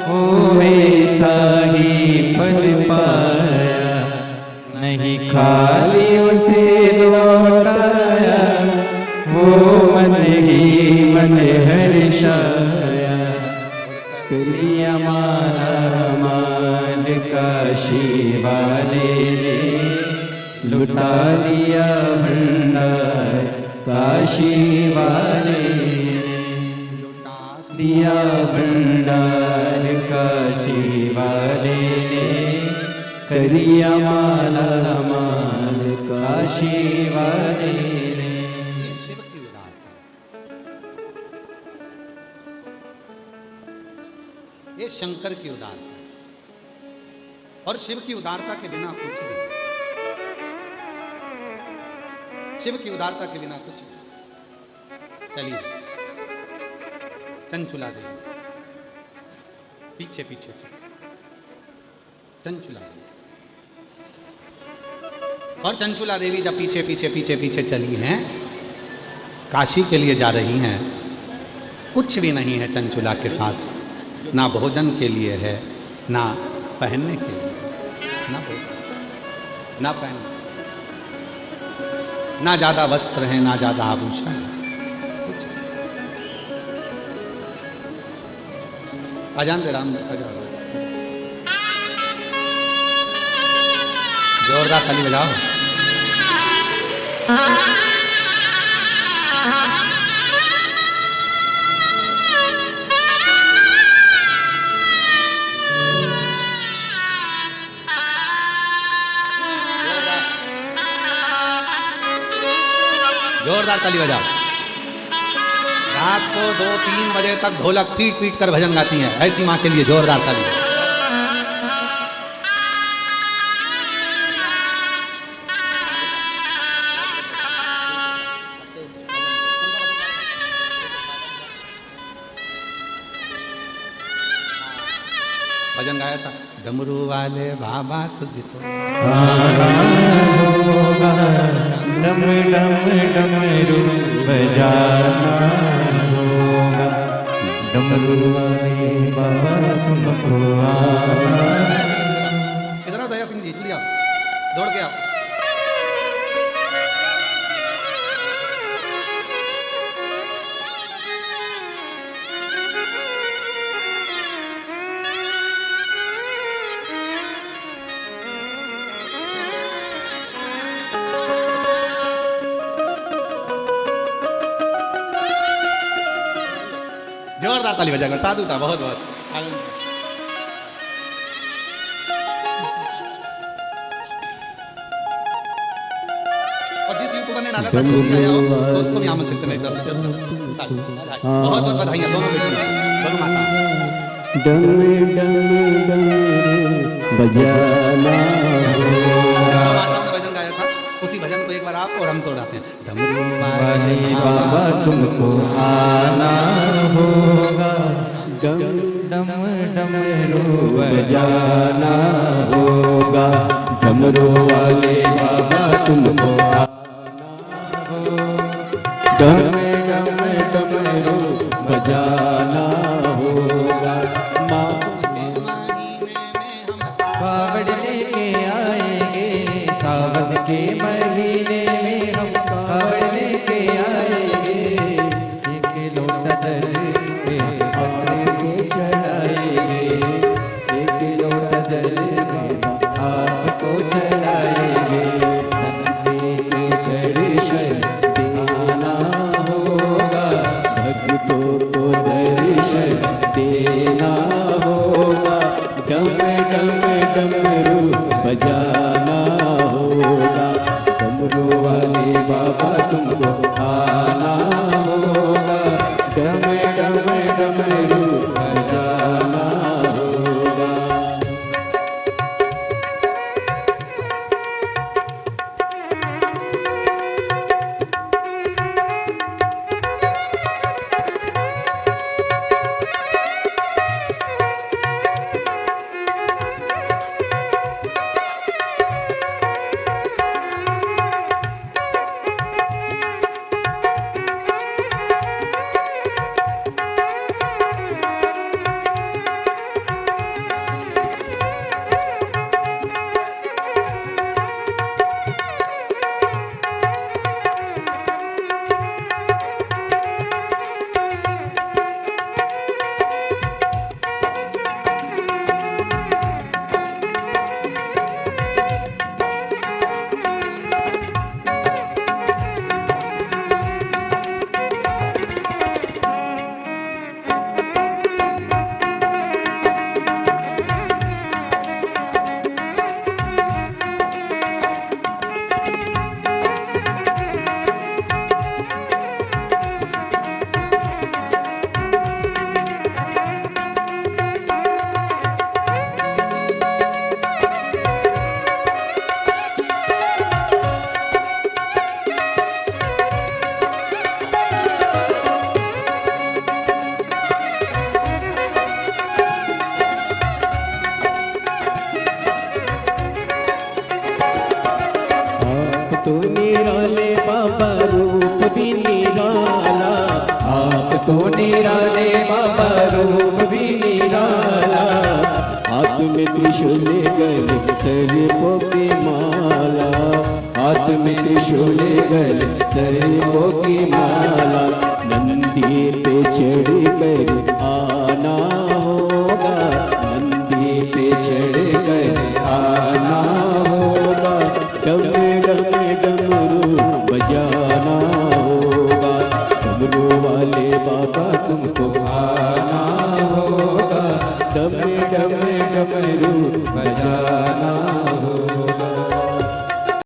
वो वैसा ही फल पाया। नहीं खाली उसे लौटाया वो मन ही मन हर्षाया। कलिया माला माल काशी वाले ने लुटा लिया भंडार। काशी वाले लुटा दिया भंडार। काशी वाले ने करिया माला माल। काशी वाले ने ये शिव की उदारता, ये शंकर की उदारता और शिव की उदारता के बिना कुछ नहीं। शिव की उदारता के बिना कुछ नहीं। चलिए चंचुला देवी पीछे पीछे चलिए। चंचुला देवी और चंचुला देवी जब पीछे पीछे पीछे पीछे चली हैं, काशी के लिए जा रही हैं। कुछ भी नहीं है चंचुला के पास, ना भोजन के लिए है, ना पहनने के लिए, ना भोजन ना पहनने, ना ज्यादा वस्त्र हैं, ना ज्यादा आभूषण है, कुछ अजान दे राम बजाओ, जोरदार ताली बजाओ। जोरदार ताली बजाओ। रात को 2-3 बजे तक ढोलक पीट पीट कर भजन गाती हैं, ऐसी माँ के लिए जोरदार ताली। भजन गाया था, डमरू वाले बाबा तुझको डम डम डमरू बजाना होगा, डमरू वाले बाबा तुमको आना। इधर आओ दया सिंह जी, जल्दी आओ, दौड़ के आओ। जोरदार ताली बजाकर साधु था, बहुत बहुत आनंद। और जिस यूट्यूबर ने डाला था जो भी आया हो तो उसको भी आमंत्रित करने की तरफ से जरूर साधु, बहुत बहुत बधाइयाँ दोनों बेटियों, दोनों माता। डम डम डम बजाना होगा, माताओं ने भजन गाया था, उसी भजन को एक बार आप और हम दोहराते हैं। डमरू वाले बाबा तुमको आना होगा, डम डम डमरू बजाना होगा, डमरू वाले बाबा तुमको आना होगा, डम डम डमरू बजाना होगा। कावड़ लेके आएंगे सावन के महीने में, हम कावड़ लेके आएंगे, एक लोटा जल में अपने को चढ़ाएंगे, एक लोटा जल में आपको चढ़ाएंगे। नंदी के दर्शन देना होगा, भक्तों को दर्शन देना होगा, डम डम डमरू बजाना होगा, डमरू वाले बाबा तुमको आना होगा, डम डम डमरू बजाना होगा। तो निराले बाबा रूप भी निराला, आप तो निराले बाबा रूप भी निराला, हाथ में त्रिशूल गले सर्पों की माला, हाथ में त्रिशूल गले सर्पों की माला, नंदी पे चढ़ कर आना हो डमरू बजाना होगा, डमरू वाले बाबा तुमको आना होगा, डम डम डमरू बजाना